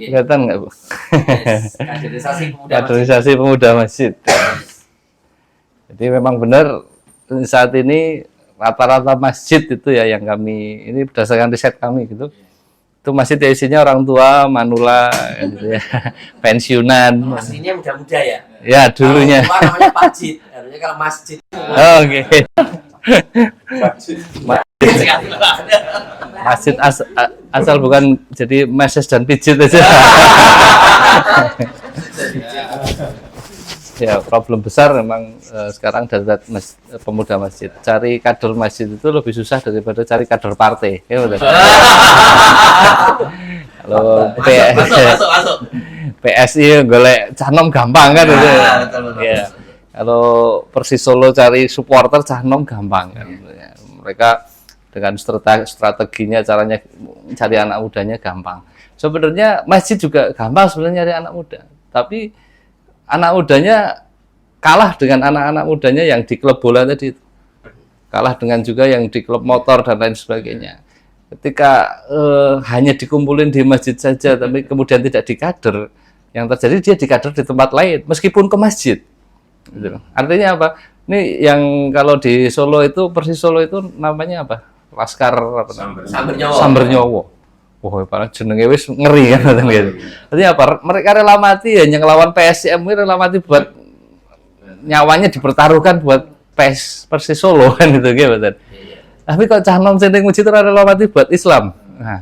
Kelihatan nggak Bu? Yes. Kaderisasi pemuda Kaderisasi pemuda masjid. Jadi memang benar saat ini rata-rata masjid itu ya yang kami, ini berdasarkan riset kami gitu. Itu masjid ya isinya orang tua, manula, gitu ya, pensiunan. Aslinya muda-muda ya? Ya dulunya. Kalau namanya masjid, harusnya kalau masjid. Oh, oke. Masjid asal bukan jadi meses dan pijit aja. Ya problem besar memang sekarang dari pemuda masjid. Cari kader masjid itu lebih susah daripada cari kader partai. Ya betul. Kalau Masuk. PSI golek canom gampang kan itu. Ya. Kalau Persis Solo cari supporter canom gampang kan. Ya. Mereka dengan strateginya, caranya cari anak mudanya gampang. Sebenarnya masjid juga gampang sebenarnya nyari anak muda. Tapi anak mudanya kalah dengan anak-anak mudanya yang di klub bola tadi. Kalah dengan juga yang di klub motor dan lain sebagainya. Ketika hanya dikumpulin di masjid saja, tapi kemudian tidak dikader, yang terjadi dia dikader di tempat lain, meskipun ke masjid. Gitu. Artinya apa? Ini yang kalau di Solo itu, Persis Solo itu namanya apa? Laskar apa namanya? Samber Nyowo. Wah, para jenenge wis ngeri kan gitu. Artinya apa? Mereka rela mati hanya ngelawan PSM, rela mati buat nyawanya dipertaruhkan buat Persis Solo kan gitu betul. Tapi kalau cah nom sing masjid rela mati buat Islam. Nah,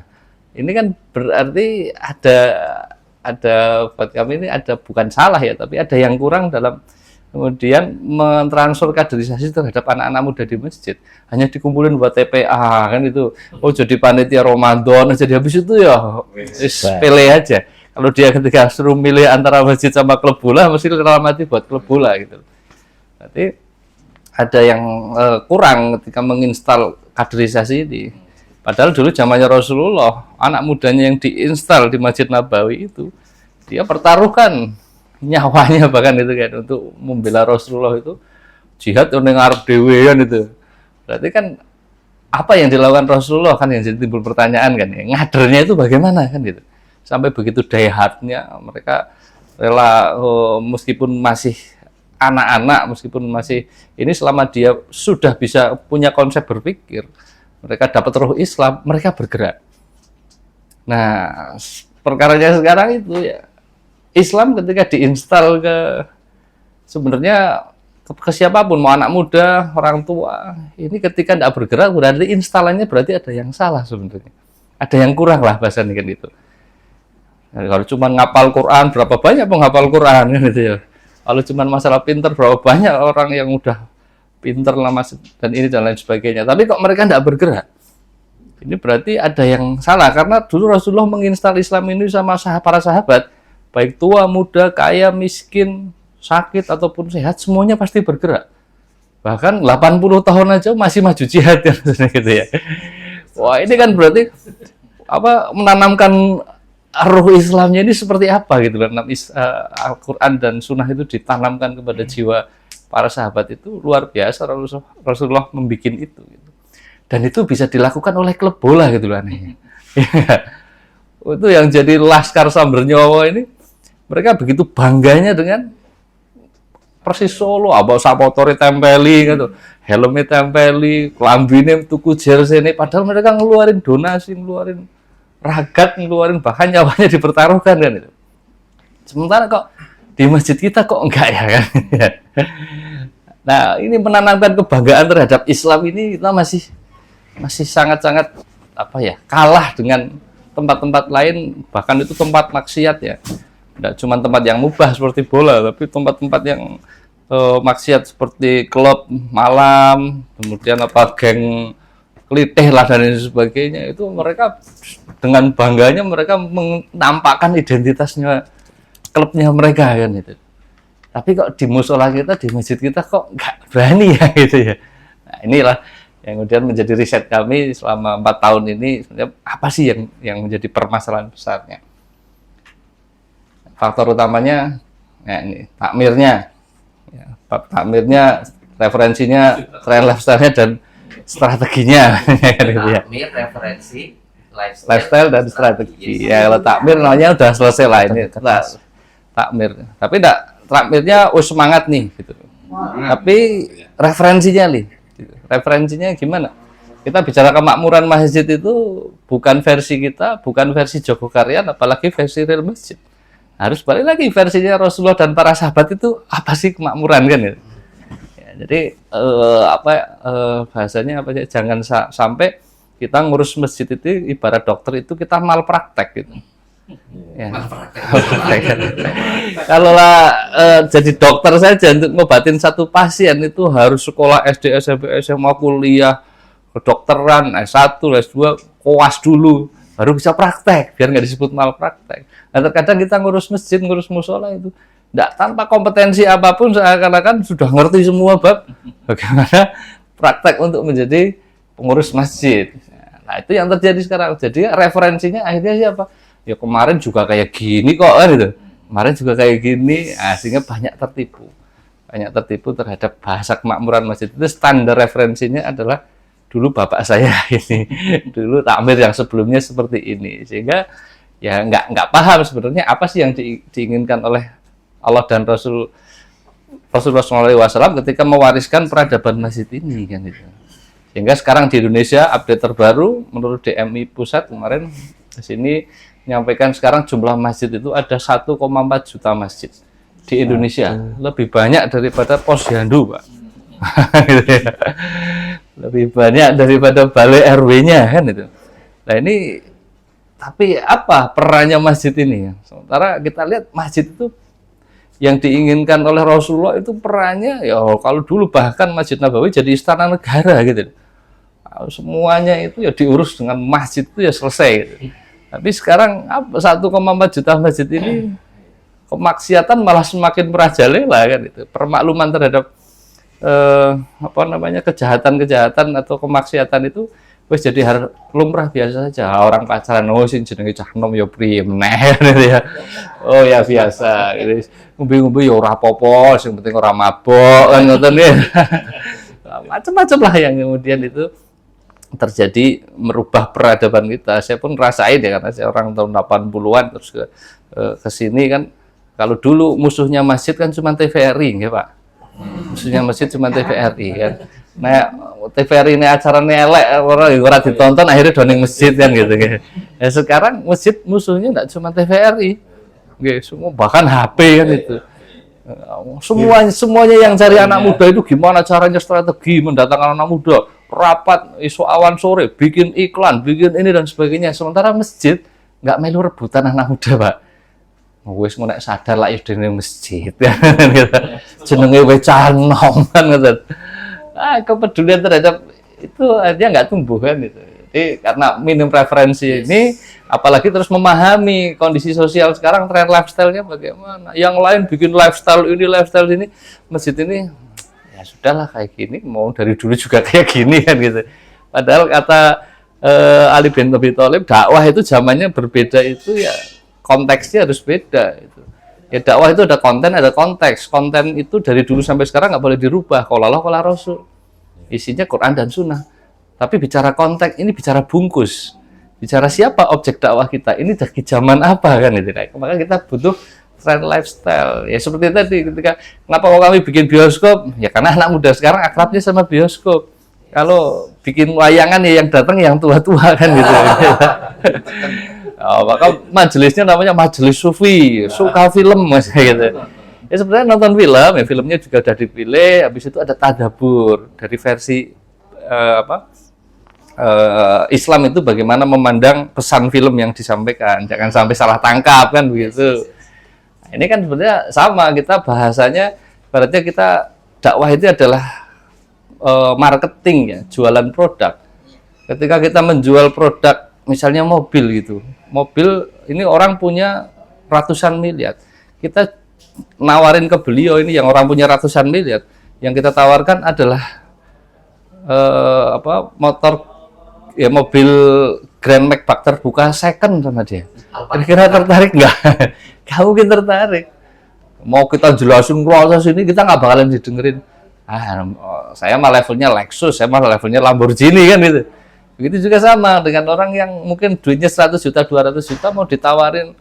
ini kan berarti ada buat kami ini ada bukan salah ya, tapi ada yang kurang dalam kemudian mentransfer kaderisasi terhadap anak-anak muda di masjid. Hanya dikumpulin buat TPA kan itu. Oh jadi panitia Ramadan jadi habis itu ya sepele aja. Kalau dia ketika suruh milih antara masjid sama klub bola mesti rela mati buat klub bola gitu. Berarti ada yang kurang ketika menginstal kaderisasi ini. Padahal dulu zamannya Rasulullah, anak mudanya yang diinstal di Masjid Nabawi itu dia pertaruhkan nyawanya bahkan itu kan untuk membela Rasulullah itu jihad yang ngarep dewean itu. Berarti kan apa yang dilakukan Rasulullah kan yang jadi timbul pertanyaan kan ya, ngadernya itu bagaimana kan gitu. Sampai begitu dayhatnya mereka rela meskipun masih anak-anak, meskipun masih ini selama dia sudah bisa punya konsep berpikir, mereka dapat roh Islam, mereka bergerak. Nah, perkaranya sekarang itu ya Islam ketika diinstal ke sebenarnya ke siapapun, mau anak muda, orang tua, ini ketika tidak bergerak berarti instalannya berarti ada yang salah sebenarnya. Ada yang kurang lah bahasanya kan itu. Nah, kalau cuma ngapal Quran, berapa banyak penghafal Quran kan gitu ya. Kalau cuma masalah pinter, berapa banyak orang yang udah pinter lama dan ini dan lain sebagainya. Tapi kok mereka tidak bergerak? Ini berarti ada yang salah karena dulu Rasulullah menginstal Islam ini sama para sahabat. Baik tua, muda, kaya, miskin, sakit ataupun sehat, semuanya pasti bergerak. Bahkan 80 tahun aja masih maju jihad kan gitu ya. Wah, ini kan berarti apa menanamkan ruh Islamnya ini seperti apa gitu kan. Al-Qur'an dan Sunnah itu ditanamkan kepada jiwa para sahabat itu luar biasa. Rasulullah membuat itu gitu. Dan itu bisa dilakukan oleh klub bola gitu loh anehnya. Itu yang jadi Laskar Samber Nyowo ini mereka begitu bangganya dengan Persis Solo, abang sapotore tempeli gitu, helmnya tempeli, klambine tuku jersey ini, padahal mereka ngeluarin donasi, ngeluarin ragat, ngeluarin bahkan nyawanya dipertaruhkan kan itu. Sementara kok di masjid kita kok enggak ya kan? Nah ini menanamkan kebanggaan terhadap Islam ini kita masih sangat-sangat apa ya kalah dengan tempat-tempat lain, bahkan itu tempat maksiat ya. Tidak cuma tempat yang mubah seperti bola, tapi tempat-tempat yang maksiat seperti klub malam, kemudian apa geng kelitih lah dan sebagainya. Itu mereka dengan bangganya mereka menampakkan identitasnya klubnya mereka kan itu. Tapi kok di musola kita, di masjid kita kok nggak berani ya gitu ya. Nah inilah yang kemudian menjadi riset kami selama 4 tahun ini. Sebenarnya apa sih yang menjadi permasalahan besarnya? Faktor utamanya ya ini takmirnya, ya, takmirnya, referensinya, tren lifestyle-nya dan strateginya. Takmir, referensi, lifestyle dan strategi. Ya kalau takmir namanya udah selesai lah ini takmir. Tapi enggak, takmirnya semangat nih gitu. Tapi referensinya nih. Referensinya gimana? Kita bicara kemakmuran masjid itu bukan versi kita, bukan versi Jogokarian, apalagi versi real masjid. Harus balik lagi versinya Rasulullah dan para sahabat itu apa sih kemakmuran kan ya? Jadi bahasanya apa ya? Jangan sampai kita ngurus masjid itu ibarat dokter itu kita malpraktek gitu. Ya. Kalau jadi dokter saja untuk ngobatin satu pasien itu harus sekolah SD, SMP, SMA, kuliah, kedokteran, S1, S2, koas dulu, baru bisa praktek, biar nggak disebut malpraktek. Nah, terkadang kita ngurus masjid, ngurus musola itu nggak tanpa kompetensi apapun seakan-akan sudah ngerti semua bab bagaimana praktek untuk menjadi pengurus masjid. Nah, itu yang terjadi sekarang. Jadi referensinya akhirnya siapa? Ya kemarin juga kayak gini kok kan gitu. Kemarin juga kayak gini, sehingga banyak tertipu terhadap bahasa kemakmuran masjid. Itu standar referensinya adalah dulu bapak saya ini, dulu takmir yang sebelumnya seperti ini, sehingga ya nggak paham sebenarnya apa sih yang diinginkan oleh Allah dan Rasulullah SAW ketika mewariskan peradaban masjid ini kan gitu. Sehingga sekarang di Indonesia update terbaru menurut DMI pusat kemarin di sini menyampaikan sekarang jumlah masjid itu ada 1,4 juta masjid di Indonesia, lebih banyak daripada posyandu, Pak. Lebih banyak daripada balai RW-nya kan itu. Nah ini, tapi apa perannya masjid ini? Sementara kita lihat masjid itu yang diinginkan oleh Rasulullah itu perannya, ya kalau dulu bahkan Masjid Nabawi jadi istana negara gitu. Semuanya itu ya diurus dengan masjid itu ya selesai gitu. Tapi sekarang 1,4 juta masjid ini kemaksiatan malah semakin merajalela kan itu. Permakluman terhadap kejahatan-kejahatan atau kemaksiatan itu wis jadi lumrah biasa saja. Orang pacaran sing jenenge cah nom ya priye meneh gitu ya. Oh ya biasa gitu. Ngombe-ngombe ya ora apa-apa, sing penting ora mabok kan ngoten ya. Macam-macam lah yang kemudian itu terjadi merubah peradaban kita. Saya pun rasain ya karena saya orang tahun 80-an terus ke sini kan. Kalau dulu musuhnya masjid kan cuma TVRI nggih, Pak. Musuhnya masjid cuma TVRI kan. Nah, TVRI ini acaranya elek ora ditonton akhirnya doning masjid kan gitu. Ya sekarang masjid musuhnya enggak cuma TVRI. Nggih, semua bahkan HP kan itu. Semuanya yang cari anak muda itu gimana caranya strategi mendatangkan anak muda, rapat isu awan sore, bikin iklan, bikin ini dan sebagainya. Sementara masjid nggak melu rebutan anak muda, Pak. Wis ngono nek sadar lah ya dene masjid kan gitu. Jenenge wis canom kan gitu. Kepedulian terhadap itu akhirnya nggak tumbuh kan gitu. Jadi karena minim preferensi ini, apalagi terus memahami kondisi sosial sekarang, tren lifestyle-nya bagaimana. Yang lain bikin lifestyle ini, masjid ini ya sudahlah kayak gini, mau dari dulu juga kayak gini kan gitu. Padahal kata Ali bin Abi Thalib, dakwah itu zamannya berbeda itu ya konteksnya harus beda itu. Ya dakwah itu ada konten, ada konteks. Konten itu dari dulu sampai sekarang nggak boleh dirubah. Qala Allah, qala Rasul. Isinya Quran dan Sunnah. Tapi bicara konteks, ini bicara bungkus. Bicara siapa objek dakwah kita. Ini dari zaman apa kan itu. Maka kita butuh trend lifestyle. Ya seperti tadi ketika kenapa kami bikin bioskop? Ya karena anak muda sekarang akrabnya sama bioskop. Kalau bikin wayangan ya yang datang yang tua-tua kan gitu. Maka majelisnya namanya majelis sufi, suka film mas gitu. Ya sebenarnya nonton film, ya filmnya juga udah dipilih, habis itu ada tadabbur dari versi Islam itu bagaimana memandang pesan film yang disampaikan, jangan sampai salah tangkap kan begitu. Nah, ini kan sebenarnya sama kita bahasanya, berarti kita dakwah itu adalah marketing ya, jualan produk. Ketika kita menjual produk, misalnya mobil gitu, mobil ini orang punya ratusan miliar, kita nawarin ke beliau ini yang orang punya ratusan miliar, yang kita tawarkan adalah motor ya mobil Grand Max bak terbuka second sama dia. Kira-kira tertarik nggak? Kamu mungkin tertarik. Mau kita jelasin proses ini kita nggak bakalan didengerin. Saya mah levelnya Lexus, saya mah levelnya Lamborghini kan gitu. Begitu juga sama dengan orang yang mungkin duitnya 100 juta, 200 juta mau ditawarin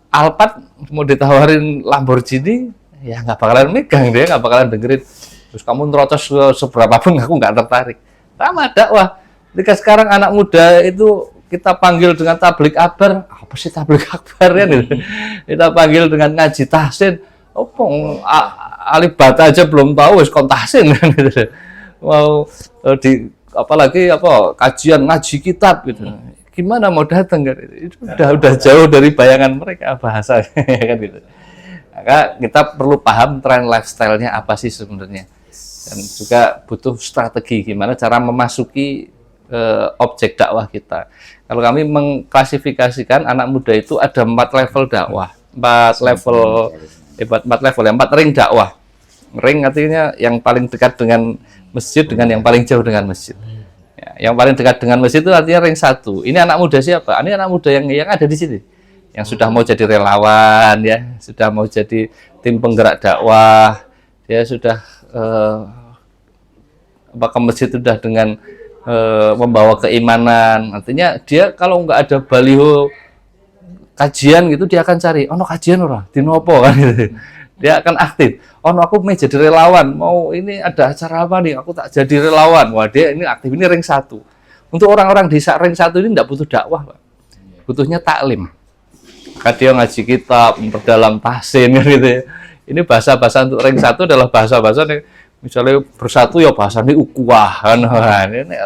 Alphard, mau ditawarin Lamborghini, ya nggak bakalan megang, dia nggak bakalan dengerin. Terus kamu nerocos seberapa pun aku nggak tertarik. Sama dakwah. Ketika sekarang anak muda itu kita panggil dengan tablik akbar, apa sih tablik akbar ya? Kita panggil dengan ngaji tahsin, alibata aja belum tahu, wis kon tahsin kan gitu. Mau apalagi kajian ngaji kitab gitu. Gimana mau datang kan? Itu udah jauh dari bayangan mereka bahasa kan gitu. Maka kita perlu paham tren lifestyle-nya apa sih sebenarnya. Dan juga butuh strategi gimana cara memasuki objek dakwah kita. Kalau kami mengklasifikasikan anak muda itu ada 4 level dakwah, 4 ring dakwah. Ring artinya yang paling dekat dengan masjid dengan yang paling jauh dengan masjid. Ya, yang paling dekat dengan masjid itu artinya ring 1. Ini anak muda siapa? Ini anak muda yang ada di sini, yang sudah mau jadi relawan, ya, sudah mau jadi tim penggerak dakwah, dia sudah ke masjid sudah dengan membawa keimanan. Artinya dia kalau nggak ada baliho kajian gitu, dia akan cari, ono kajian ora, dinopo kan gitu. Dia akan aktif. Aku mau jadi relawan, mau ini ada acara apa nih, aku tak jadi relawan. Wah, dia ini aktif, ini ring 1. Untuk orang-orang di ring 1 ini tidak butuh dakwah, Pak. Butuhnya taklim. Maka dia ngaji kitab, memperdalam tahsin gitu ya. Ini bahasa-bahasa untuk ring 1 adalah bahasa-bahasa yang misalnya bersatu ya bahasanya ukuah kan. Ini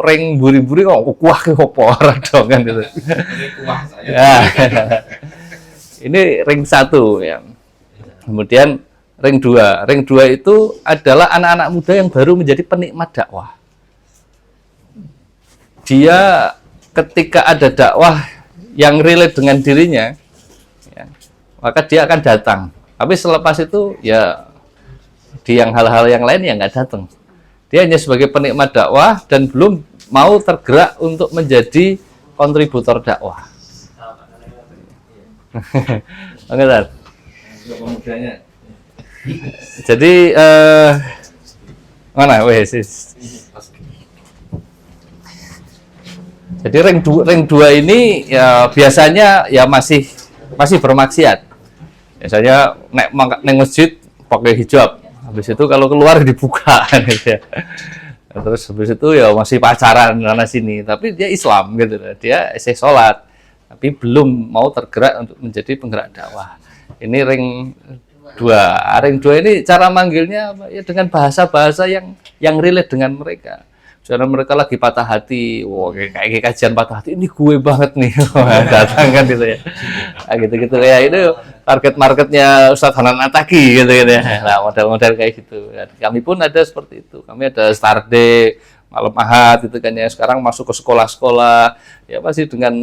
ring buri-buri kok ukuah ke opo ora dong kan gitu. Ya. Ini ring 1 ya. Kemudian ring 2. Ring 2 itu adalah anak-anak muda yang baru menjadi penikmat dakwah. Dia ketika ada dakwah yang relate dengan dirinya, ya, maka dia akan datang. Tapi selepas itu ya di yang hal-hal yang lain ya nggak datang. Dia hanya sebagai penikmat dakwah dan belum mau tergerak untuk menjadi kontributor dakwah. Enggak. Jadi mana wes. Jadi ring 2 ini ya biasanya ya masih bermaksiat. Biasanya nek masjid pakai hijab. Habis itu kalau keluar dibuka gitu ya. Terus habis itu ya masih pacaran sana sini, tapi dia Islam gitu. Dia sholat, tapi belum mau tergerak untuk menjadi penggerak dakwah. Ini ring 2. Ring 2 ini cara manggilnya ya dengan bahasa-bahasa yang relate dengan mereka. Misalnya mereka lagi patah hati, kayak kajian patah hati, ini gue banget nih, datang kan gitu ya. Nah, gitu-gitu ya, itu target marketnya Ustadz Hanan Ataki gitu ya. Nah, model-model kayak gitu. Kami pun ada seperti itu. Kami ada Start Day, malam Ahad gitu kan ya. Sekarang masuk ke sekolah-sekolah, ya masih dengan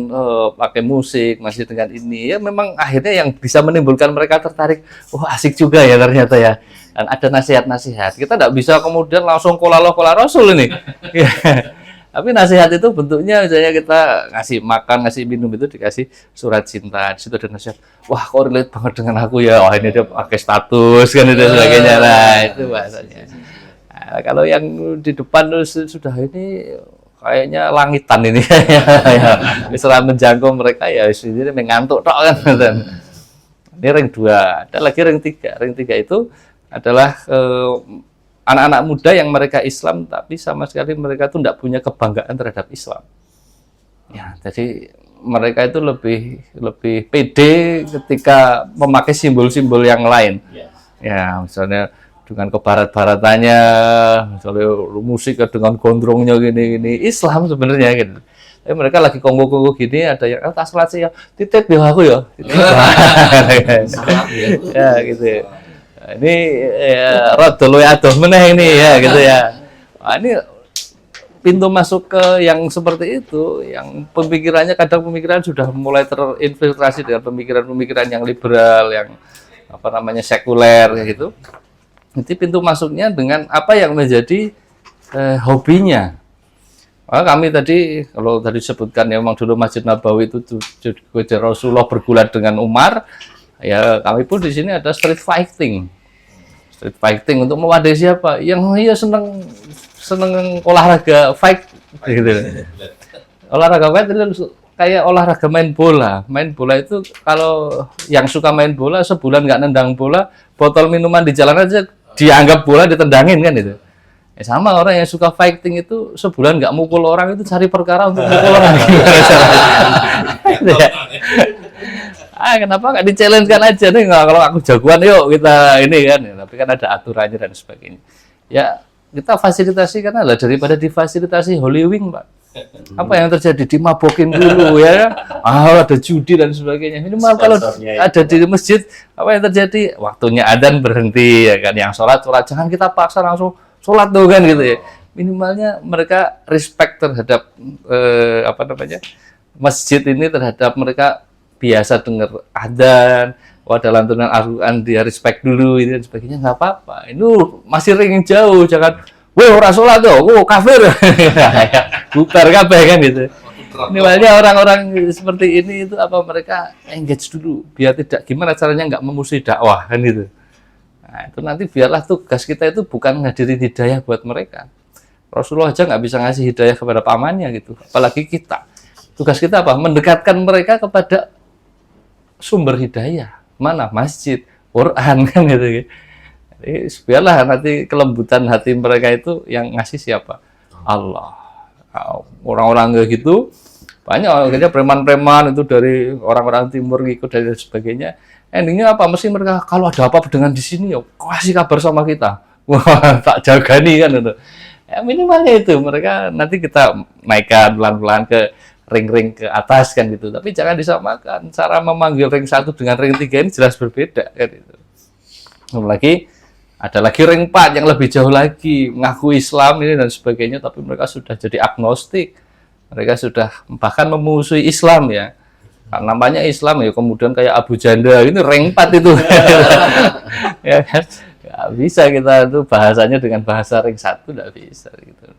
pakai musik, masih dengan ini. Ya memang akhirnya yang bisa menimbulkan mereka tertarik, asik juga ya ternyata ya. Dan ada nasihat-nasihat. Kita tidak bisa kemudian langsung kola Rasul ini. Tapi nasihat itu bentuknya misalnya kita ngasih makan, ngasih minum itu dikasih surat cinta. Di situ ada nasihat. Wah, kok relate banget dengan aku ya. Wah, ini dia pakai status kan itu sebagainya lah. Itu bahasanya. Nah, kalau yang di depan sudah ini kayaknya langitan ini. Setelah menjangkau mereka ya sendiri mengantuk tok kan. Ini ring 2. Ada lagi ring 3. Ring 3 itu adalah anak-anak muda yang mereka Islam tapi sama sekali mereka tuh tidak punya kebanggaan terhadap Islam. Ya, jadi mereka itu lebih pede ketika memakai simbol-simbol yang lain. Ya, misalnya dengan kebarat-baratannya, misalnya musik dengan gondrongnya gini-gini, Islam sebenarnya gitu. Tapi mereka lagi kongko-kongko gini, ada yang tak salat sih ya, titip ya aku ya. Ya gitu ya. Ini ya, rodol adoh meneh ini ya gitu ya. Nah, ini pintu masuk ke yang seperti itu, yang pemikirannya kadang pemikiran sudah mulai terinfiltrasi dengan pemikiran-pemikiran yang liberal, yang sekuler gitu. Nanti pintu masuknya dengan apa yang menjadi hobinya. Maka kami tadi, kalau tadi disebutkan ya memang dulu Masjid Nabawi itu Rasulullah bergulat dengan Umar, ya kami pun di sini ada street fighting untuk mewadahi siapa yang seneng olahraga fight gitu. Olahraga fight itu kayak olahraga main bola. Main bola itu kalau yang suka main bola sebulan nggak nendang bola, botol minuman di jalan aja dianggap bola ditendangin kan itu. Sama orang yang suka fighting itu sebulan nggak mukul orang itu cari perkara untuk mukul orang. Kenapa nggak di-challenge-kan aja nih, nggak, kalau aku jagoan yuk kita ini kan, tapi kan ada aturannya dan sebagainya. Ya kita fasilitasi karena lah daripada difasilitasi Holy Wing, Pak. Apa yang terjadi, dimabokin dulu ya, ada judi dan sebagainya. Minimal kalau ada di masjid, apa yang terjadi, waktunya adzan berhenti ya kan, yang sholat jangan kita paksa langsung sholat tuh kan gitu ya. Minimalnya mereka respect terhadap masjid ini, terhadap mereka biasa dengar adzan, ada lantunan Al-Quran, dia respect dulu ini dan sebagainya, nggak apa-apa. Itu masih ring jauh, jangan weh orang sholat tuh, kafir, bubar kabeh kan gitu. Minimalnya orang-orang seperti ini itu apa, mereka engage dulu, biar tidak gimana caranya nggak memusuhi dakwah kan gitu. Nah itu nanti biarlah tugas kita itu bukan ngadirin hidayah buat mereka. Rasulullah aja nggak bisa ngasih hidayah kepada pamannya gitu, apalagi kita. Tugas kita apa? Mendekatkan mereka kepada sumber hidayah, mana masjid, Quran kan gitu. Jadi biarlah nanti kelembutan hati mereka itu yang ngasih siapa? Allah. Orang-orang kayak gitu banyak, akhirnya preman-preman itu dari orang-orang timur ikut dan sebagainya. Endingnya apa? Mesti mereka kalau ada apa dengan di sini, ya kasih kabar sama kita. Wah, tak jaga nih kan itu. Ya minimalnya itu, mereka nanti kita naikkan pelan-pelan ke ring-ring ke atas kan gitu. Tapi jangan disamakan. Cara memanggil ring 1 dengan ring 3 ini jelas berbeda kan itu. Apalagi ada lagi ring 4 yang lebih jauh lagi, mengaku Islam ini dan sebagainya, tapi mereka sudah jadi agnostik. Mereka sudah bahkan memusuhi Islam ya. Nah, namanya Islam ya, kemudian kayak Abu Janda, ini ring 4 itu. Ya kan? Nggak bisa kita itu bahasanya dengan bahasa ring 1, nggak bisa gitu.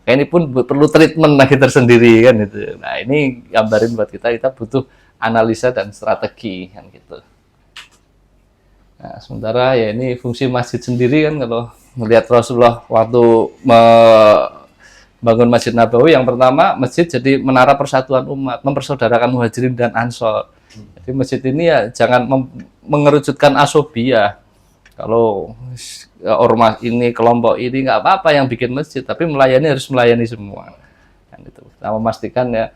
Ini pun perlu treatment lagi tersendiri kan itu. Nah ini gambarin buat kita butuh analisa dan strategi kan gitu. Nah, sementara ya ini fungsi masjid sendiri kan, kalau melihat Rasulullah waktu membangun Masjid Nabawi, yang pertama masjid jadi menara persatuan umat, mempersaudarakan Muhajirin dan Ansor. Jadi masjid ini ya jangan mengerucutkan asobiyah. Kalau ormas ini, kelompok ini nggak apa-apa yang bikin masjid, tapi melayani harus melayani semua. Kan itu. Kita memastikan ya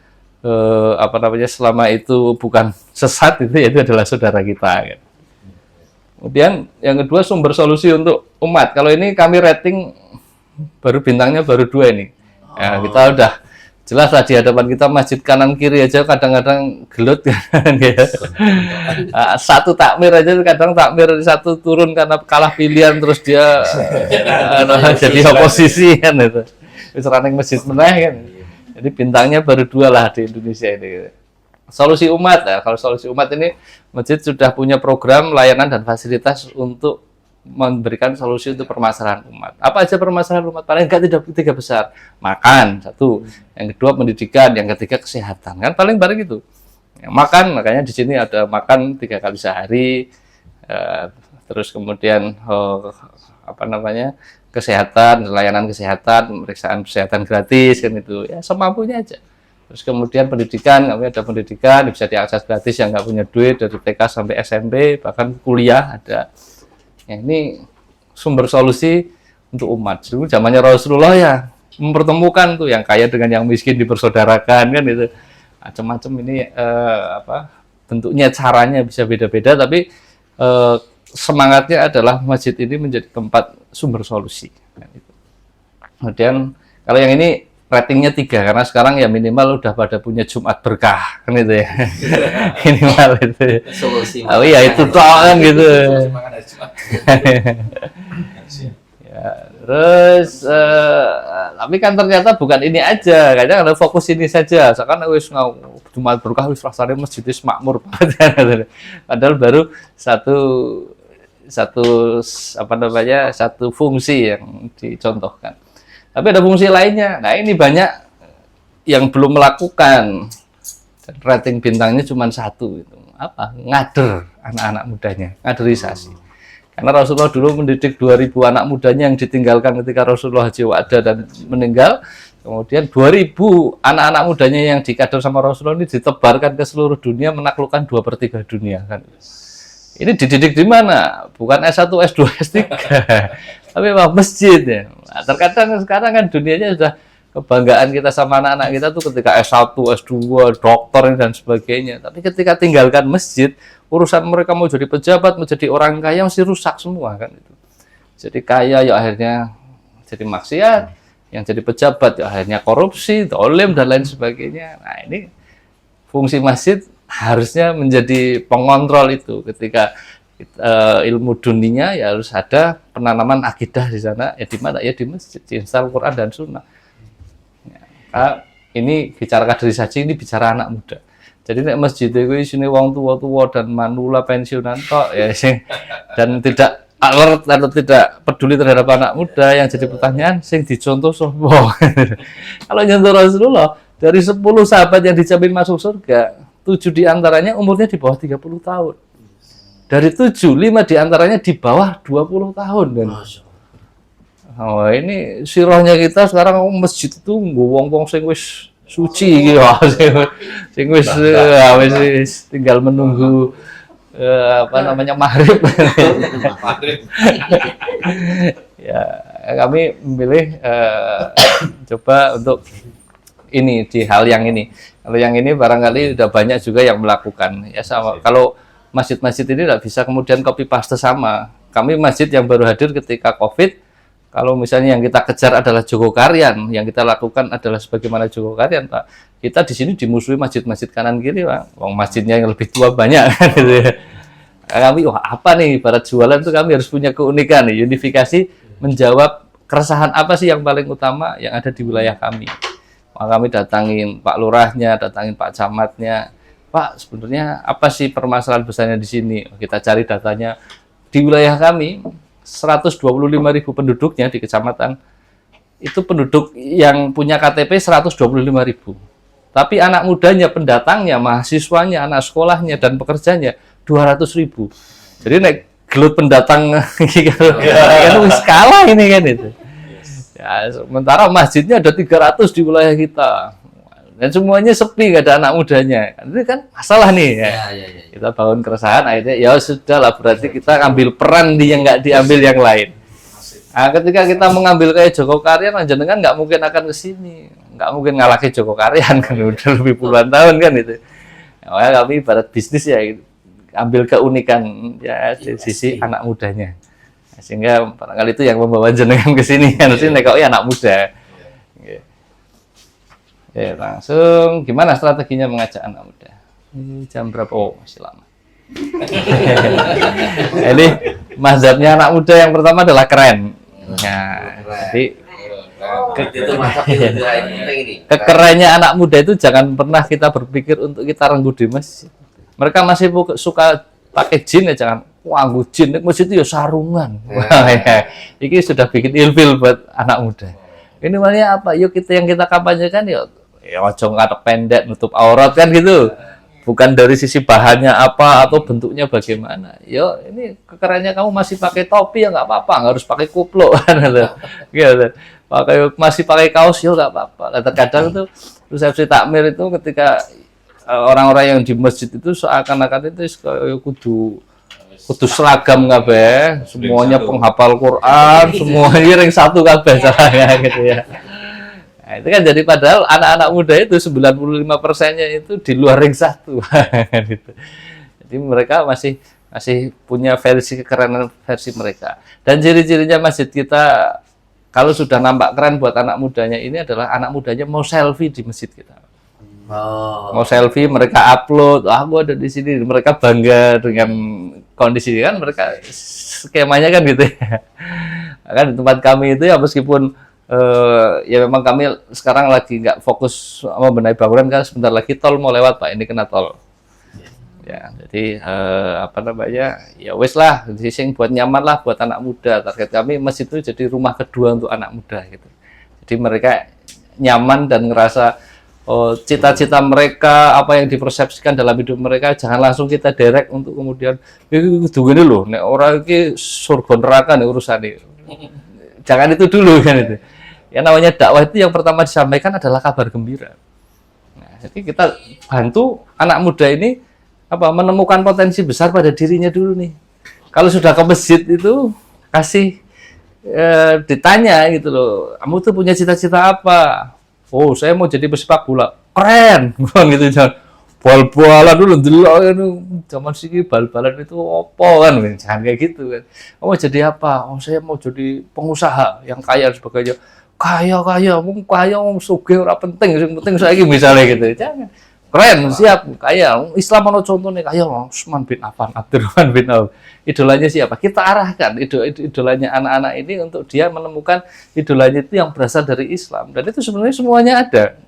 selama itu bukan sesat, itu adalah saudara kita. Kan. Kemudian yang kedua, sumber solusi untuk umat. Kalau ini kami rating baru bintangnya baru 2 ini. Ya, kita udah jelas lah di hadapan kita masjid kanan kiri aja kadang-kadang gelut kan gitu. Satu takmir aja kadang takmir satu turun karena kalah pilihan terus dia jadi oposisi kan itu. Wis running masjid meneh kan. Jadi bintangnya baru 2 lah di Indonesia ini. Solusi umat ya, kalau solusi umat ini masjid sudah punya program layanan dan fasilitas untuk memberikan solusi untuk permasalahan umat. Apa aja permasalahan umat? Paling enggak 3 besar. Makan 1, yang kedua pendidikan, yang ketiga kesehatan. Kan paling itu. Yang makan, makanya di sini ada makan 3 kali sehari. Terus kemudian kesehatan, layanan kesehatan, pemeriksaan kesehatan gratis kan itu. Ya semampunya aja. Terus kemudian pendidikan, kami ada pendidikan bisa diakses gratis yang nggak punya duit dari TK sampai SMP, bahkan kuliah ada. Ya, ini sumber solusi untuk umat. Dulu zamannya Rasulullah ya mempertemukan tuh yang kaya dengan yang miskin dipersaudarakan kan itu. Macam-macam ini bentuknya, caranya bisa beda-beda, tapi semangatnya adalah masjid ini menjadi tempat sumber solusi. Kan itu. Kemudian kalau yang ini ratingnya 3 karena sekarang ya minimal udah pada punya Jumat berkah kan itu ya. Minimal itu. Solusi. Oh iya itu toh kan gitu. Ya, terus tapi kan ternyata bukan ini aja, kadang ada fokus ini saja. Seakan wis Jumat berkah wis rasane masjid wis makmur banget. Padahal baru satu fungsi yang dicontohkan. Tapi ada fungsi lainnya. Nah ini banyak yang belum melakukan. Rating bintangnya cuma 1. Gitu. Apa? Ngader anak-anak mudanya. Ngaderisasi. Karena Rasulullah dulu mendidik 2000 anak mudanya yang ditinggalkan ketika Rasulullah haji wada dan meninggal. Kemudian 2000 anak-anak mudanya yang dikader sama Rasulullah ini ditebarkan ke seluruh dunia, menaklukkan 2/3 dunia kan. Ini dididik di mana? Bukan S1, S2, S3. Tapi memang masjid ya. Nah, terkadang sekarang kan dunianya sudah kebanggaan kita sama anak-anak kita tuh ketika S1, S2, dokter dan sebagainya. Tapi ketika tinggalkan masjid, urusan mereka mau jadi pejabat, mau jadi orang kaya mesti rusak semua kan itu. Jadi kaya ya akhirnya jadi maksiat, yang jadi pejabat ya akhirnya korupsi, dolim dan lain sebagainya. Nah, ini fungsi masjid harusnya menjadi pengontrol itu ketika ilmu dunia ya harus ada penanaman akidah di sana ya di mana ya di masjid, install Quran dan Sunnah. Ya, ini bicara kaderisasi, ini bicara anak muda. Jadi nek masjid itu isine wong tua-tua dan manula pensiunan tok ya dan tidak alert atau tidak peduli terhadap anak muda. Yang jadi pertanyaan sing dicontoh sapa? Kalau nyontoh Rasulullah dari 10 sahabat yang dijamin masuk surga, 7 diantaranya umurnya di bawah 30 tahun. Dari 7, 5 diantaranya di bawah 20 tahun kan. Oh, ini sirahnya kita sekarang masjid itu wong-wong sing wis suci gitu, sing wis tinggal menunggu maghrib. Ya, kami memilih coba untuk ini di hal yang ini. Kalau yang ini barangkali sudah banyak juga yang melakukan. Ya sama. Kalau masjid-masjid ini tidak bisa kemudian copy paste sama. Kami masjid yang baru hadir ketika Covid. Kalau misalnya yang kita kejar adalah Joko Karyan, yang kita lakukan adalah sebagaimana Joko Karyan, Pak. Kita di sini dimusuhi masjid-masjid kanan kiri, Pak. Wong masjidnya yang lebih tua banyak kan gitu ya. Kami apa nih ibarat jualan itu kami harus punya keunikan nih, unifikasi menjawab keresahan apa sih yang paling utama yang ada di wilayah kami. Maka kami datangin Pak Lurahnya, datangin Pak Camatnya. Pak, sebenarnya apa sih permasalahan besarnya di sini? Kita cari datanya di wilayah kami. 125.000 penduduknya di kecamatan itu penduduk yang punya KTP 125.000. Tapi anak mudanya, pendatangnya, mahasiswanya, anak sekolahnya dan pekerjanya 200.000. Jadi naik gelut pendatang kan wis kalah ini kan itu. Ya, sementara masjidnya ada 300 di wilayah kita. Dan semuanya sepi, gak ada anak mudanya. Ini kan masalah nih ya. Kita bangun keresahan, akhirnya ya sudah lah berarti kita ambil peran yang nggak diambil yang lain. Nah, ketika kita mengambil kayak Joko Karyan, jenengan nggak mungkin akan ke sini, nggak mungkin ngalahin Joko Karyan kan udah lebih puluhan tahun kan itu. Makanya kami ibarat bisnis ya, ambil keunikan ya di sisi anak mudanya. Sehingga barangkali itu yang membawa jenengan ke sini, harusnya nekoi anak muda. Ya, langsung gimana strateginya mengajak anak muda? Jam berapa? Oh, masih lama. Ini mazhabnya anak muda yang pertama adalah keren. Nah, jadi kekerennya anak muda itu jangan pernah kita berpikir untuk kita renggu di masjid. Mereka masih suka pakai jin ya, jangan wanggu jin masjid itu ya sarungan. Wah, ya. Ini sudah bikin ilfil buat anak muda. Ini makanya apa? Yuk kita yang kita kampanyekan ya ojo katok pendek nutup aurat kan gitu. Bukan dari sisi bahannya apa atau bentuknya bagaimana. Yo ini kekerannya kamu masih pakai topi ya nggak apa-apa, nggak harus pakai kupluk kan gitu. Masih pakai kaos ya nggak apa-apa. Terkadang tuh resepsi takmir itu ketika orang-orang yang di masjid itu seakan-akan itu kudu seragam kabeh, semuanya penghafal Quran, semuanya ring satu kabeh caranya gitu ya. Nah, itu kan jadi padahal anak-anak muda itu 95%-nya itu di luar ring satu. Gitu. Jadi mereka masih punya versi kekerenan versi mereka. Dan ciri-cirinya masjid kita kalau sudah nampak keren buat anak mudanya ini adalah anak mudanya mau selfie di masjid kita. Mau selfie, mereka upload, gua ada di sini, mereka bangga dengan kondisi kan, mereka skemanya kan gitu ya. Kan di tempat kami itu ya meskipun ya memang kami sekarang lagi nggak fokus membenahi bangunan kan sebentar lagi tol mau lewat Pak, ini kena tol. Ya, jadi ya wes lah, sing buat nyaman lah buat anak muda. Target kami masjid itu jadi rumah kedua untuk anak muda gitu. Jadi mereka nyaman dan ngerasa cita-cita mereka, apa yang dipersepsikan dalam hidup mereka jangan langsung kita direct untuk kemudian ini loh, nek orang ini surga neraka nih urusan ini. Jangan itu dulu kan itu. Yang namanya dakwah itu yang pertama disampaikan adalah kabar gembira. Nah, jadi kita bantu anak muda ini menemukan potensi besar pada dirinya dulu nih. Kalau sudah ke masjid itu kasih ditanya gitu loh, kamu tuh punya cita-cita apa? Oh, saya mau jadi pesepak bola. Keren, gitu jangan bal-balan dulu dulu zaman sih bal-balan itu opo kan, jangan kayak gitu kan. Kamu mau jadi apa? Oh, saya mau jadi pengusaha yang kaya dan sebagainya. Kaya, sugih ora penting, yang penting saya misalnya gitu. Jangan. Keren, siap, kaya. Islam ono contohnya kaya Utsman bin Affan, Abdurrahman bin Auf. Idolanya siapa? Kita arahkan idolanya anak-anak ini untuk dia menemukan idolanya itu yang berasal dari Islam. Dan itu sebenarnya semuanya ada.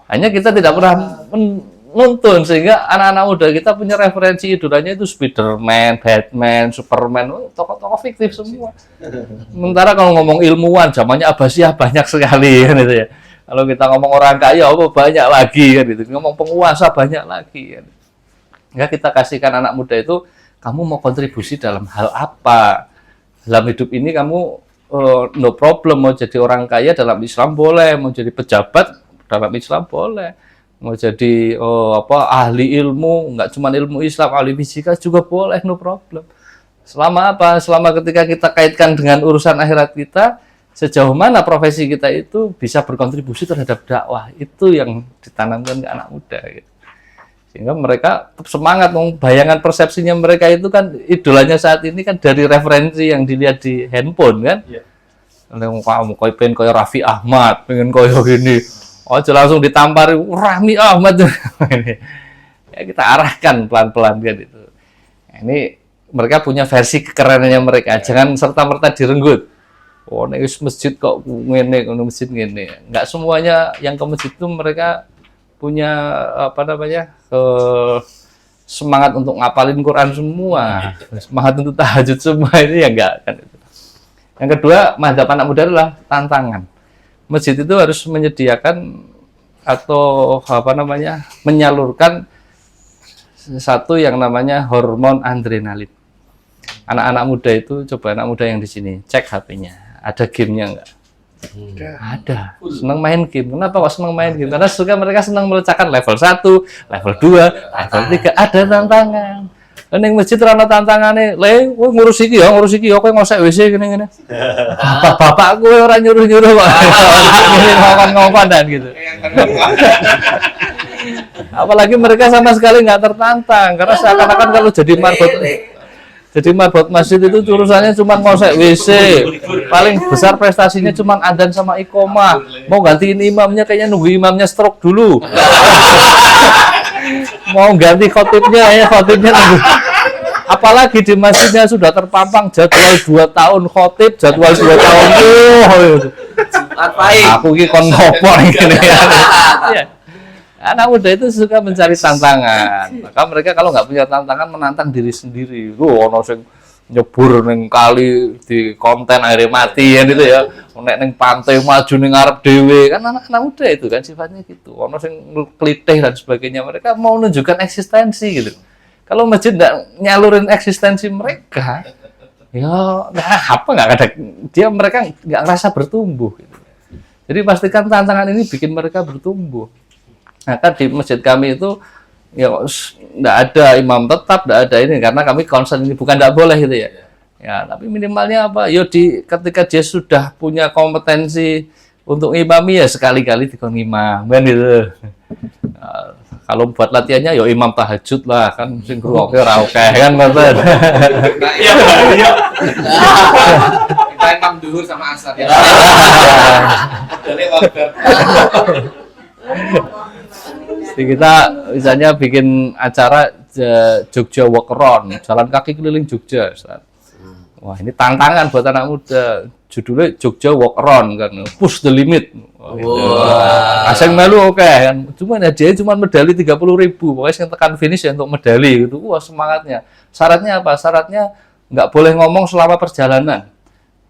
Hanya kita tidak pernah menuntun sehingga anak-anak muda kita punya referensi idolanya itu Spiderman, Batman, Superman, tokoh-tokoh fiktif semua. Sementara kalau ngomong ilmuwan, zamannya Abbasiyah banyak sekali kan itu ya. Kalau kita ngomong orang kaya, banyak lagi kan gitu. Ngomong penguasa banyak lagi kan. Ya kita kasihkan anak muda itu, kamu mau kontribusi dalam hal apa? Dalam hidup ini kamu no problem, mau jadi orang kaya dalam Islam boleh, mau jadi pejabat dalam Islam boleh, mau jadi ahli ilmu, nggak cuma ilmu Islam, ahli fisika juga boleh, no problem. Selama apa? Selama ketika kita kaitkan dengan urusan akhirat kita, sejauh mana profesi kita itu bisa berkontribusi terhadap dakwah, itu yang ditanamkan ke anak muda gitu. Sehingga mereka tetap semangat, bayangan persepsinya mereka itu kan idolanya saat ini kan dari referensi yang dilihat di handphone kan. Kamu pengen kayak Raffi Ahmad, pengen kayak gini, langsung ditampar Raffi Ahmad. Ya kita arahkan pelan-pelan kan itu. Ini mereka punya versi kekeranannya mereka, jangan serta-merta direnggut. Oh, nek masjid kok ngene, masjid ngene. Enggak semuanya yang ke masjid itu mereka punya semangat untuk ngapalin Quran semua, semangat untuk tahajud semua, ini ya enggak kan. Yang kedua, mazhab anak muda adalah tantangan. Masjid itu harus menyediakan atau menyalurkan satu yang namanya hormon adrenalin. Anak-anak muda itu, coba anak muda yang di sini cek HP-nya. Ada gamenya enggak? Ada. Senang main game. Kenapa kok senang main game? Karena mereka senang melecahkan level 1, level 2, level 3. Ada tantangan. Ning masjid ora ana tantangane. Kowe ngurus iki ya, kowe ngosek WC gini-gini. Bapak kowe ora nyuruh-nyuruh kok. Ngomong-ngomong dan gitu. Apalagi mereka sama sekali nggak tertantang karena seakan-akan kalau jadi marbot masjid itu urusannya cuma ngosek WC, paling besar prestasinya cuma adzan sama iqomah. Mau gantiin imamnya kayaknya nunggu imamnya stroke dulu. Mau ganti khotibnya nunggu. Apalagi di masjidnya sudah terpampang jadwal 2 tahun khotib, jadwal 2 tahun aku ki kon ngopo ngene ya. Anak muda itu suka mencari tantangan. Maka mereka kalau nggak punya tantangan menantang diri sendiri. Ono sing nyebur ning kali di konten air mati ya gitu ya. Nek ning pantai maju ning ngarep dhewe kan anak-anak muda itu kan sifatnya gitu. Ono sing klitih dan sebagainya. Mereka mau menunjukkan eksistensi gitu. Kalau masjid nggak nyalurin eksistensi mereka, ya nggak ada. Mereka nggak ngerasa bertumbuh. Gitu. Jadi pastikan tantangan ini bikin mereka bertumbuh. Nah, kan di masjid kami itu ya enggak ada imam tetap, enggak ada ini karena kami concern ini bukan enggak boleh gitu ya. Ya, tapi minimalnya apa? Ya ketika dia sudah punya kompetensi untuk imami ya sekali-kali dikon imam kan gitu. Nah, kalau buat latihannya ya imam tahajud lah kan sing ngrungokke ora akeh kan ngoten. Iya. Kita imam duhur sama asar ya. Jadi kita misalnya bikin acara Jogja Walk Around, jalan kaki keliling Jogja, Ustaz. Wah, ini tantangan buat anak muda. Judulnya Jogja Walk Around kan, push the limit. Asing melu oke kan. Cuman ya dia cuma medali 30.000. Pokoknya yang tekan finish ya untuk medali gitu. Wah, semangatnya. Syaratnya apa? Syaratnya nggak boleh ngomong selama perjalanan.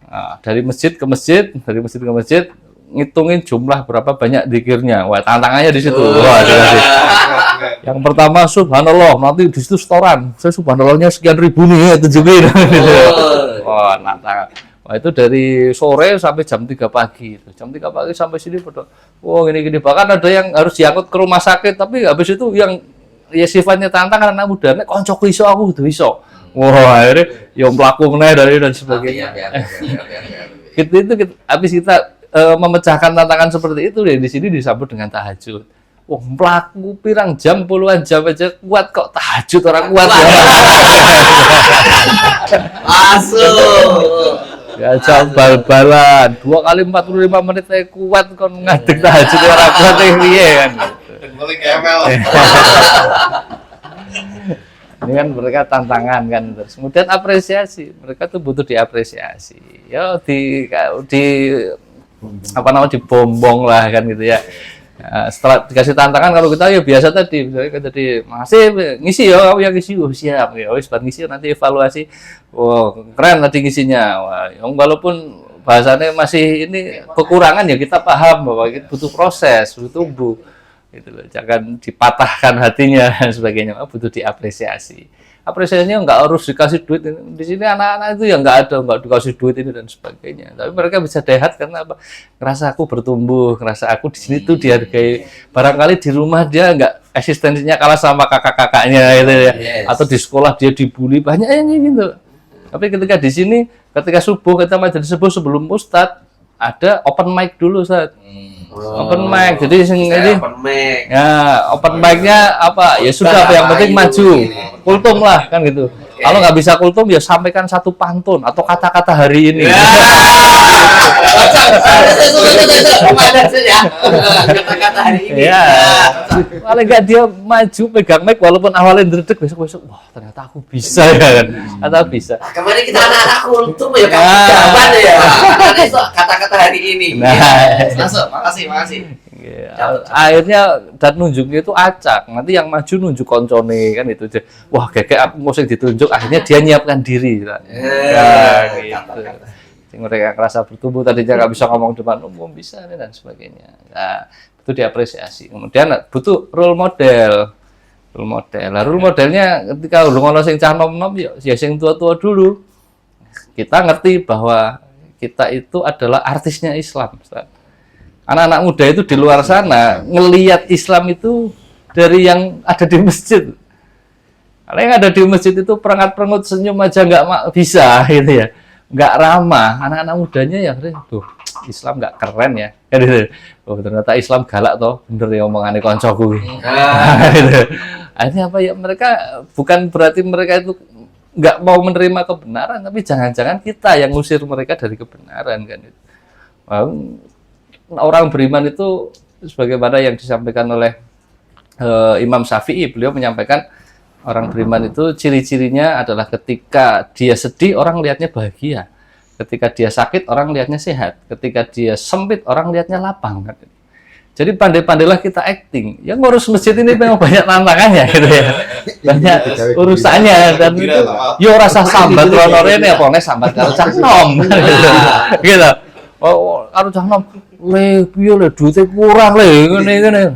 Nah, dari masjid ke masjid, ngitungin jumlah berapa banyak zikirnya. Wah, tantangannya di situ. Wah, dikasih. Yang pertama subhanallah, nanti di situ setoran. Saya subhanallahnya sekian ribu nih ya, tunjukin. Wah, tantangan. Wah, itu dari sore sampai jam 3 pagi. Jam 3 pagi sampai sini pada, wah gini-gini. Bahkan ada yang harus diangkut ke rumah sakit, tapi habis itu yang ya sifatnya tantangan anak muda, nek koncoku iso aku kudu iso. Wah, akhirnya yang pelaku meneh dari dan sebagainya. Habis kita memecahkan tantangan seperti itu, di sini disambut dengan tahajud. Wah, pelaku pirang jam, puluhan jam aja kuat kok, tahajud orang kuat ya. Masuk. Ya jam bal-balan 2 kali 45 menit saya kuat kon ngadeg tahajud orang kuat piye kan. Boleh KML. Ini kan mereka tantangan kan, terus kemudian apresiasi, mereka tuh butuh diapresiasi. Ya di apa namanya, dibombong lah kan gitu ya. Setelah dikasih tantangan, kalau kita ya biasa tadi, misalnya kita tadi masih ngisi ya, kamu yang ngisi, oh siap ya, wis bar ngisi nanti evaluasi, oh keren tadi ngisinya. Wah, walaupun bahasanya masih ini kekurangan ya kita paham bahwa kita butuh proses, butuh tumbuh, gitu loh. Jangan dipatahkan hatinya dan sebagainya, butuh diapresiasi. Apresiasinya nggak harus dikasih duit. Di sini anak-anak itu yang nggak dikasih duit ini dan sebagainya. Tapi mereka bisa dehat karena apa? Ngerasa aku bertumbuh, ngerasa aku di sini tuh dihargai. Barangkali di rumah dia nggak eksistensinya kalah sama kakak-kakaknya gitu ya. Yes. Atau di sekolah dia dibully, banyak yang gitu. Tapi ketika di sini, ketika subuh kita majelis subuh sebelum ustadz, ada open mic dulu Ustaz. Open mic. Jadi ini open mic. Ya, open mic-nya apa? Ya sudah, yang penting maju. Kultum lah kan gitu. Kalau nggak bisa kultum ya sampaikan satu pantun atau kata-kata hari ini. Kata-kata hari ini. Ya. Kalau nggak dia maju pegang mic walaupun awalnya ndredeg, besok wah ternyata aku bisa ya kan. Atau bisa. Kemarin kita anak-anak kultum ya kan jawaban ya. Kata-kata hari ini. Masuk, makasih. Ya, akhirnya dan nunjuknya itu acak. Nanti yang maju nunjuk koncone kan itu. Wah, kayak aku mesti ditunjuk. Akhirnya dia nyiapkan diri. Ya, gitu. Mereka kerasa bertumbuh, tadinya nggak bisa ngomong depan umum, bisa dan sebagainya. Nah, itu diapresiasi. Kemudian butuh role model. Nah, role modelnya ketika udah ngono sing cah nom-nom ya sing tua-tua dulu. Kita ngerti bahwa kita itu adalah artisnya Islam. Anak-anak muda itu di luar sana ngelihat Islam itu dari yang ada di masjid. Kalau yang ada di masjid itu perangat-perangut senyum aja nggak bisa gitu ya, nggak ramah. Anak-anak mudanya ya, tuh Islam nggak keren ya. Oh ternyata Islam galak toh, bener ya omongannya koncoku. Akhirnya apa ya, mereka bukan berarti mereka itu nggak mau menerima kebenaran, tapi jangan-jangan kita yang ngusir mereka dari kebenaran kan. Orang beriman itu sebagaimana yang disampaikan oleh Imam Syafi'i, beliau menyampaikan orang beriman itu ciri-cirinya adalah ketika dia sedih orang lihatnya bahagia, ketika dia sakit orang lihatnya sehat, ketika dia sempit orang lihatnya lapang. Jadi pandai-pandailah kita acting. Yang ngurus masjid ini memang banyak tantangannya gitu ya. Banyak urusannya dan itu yo rasa sambat ronorene apa nek sambat karo cah nom gitu. Oh, karo cah nom le piye le duite kurang le ngene.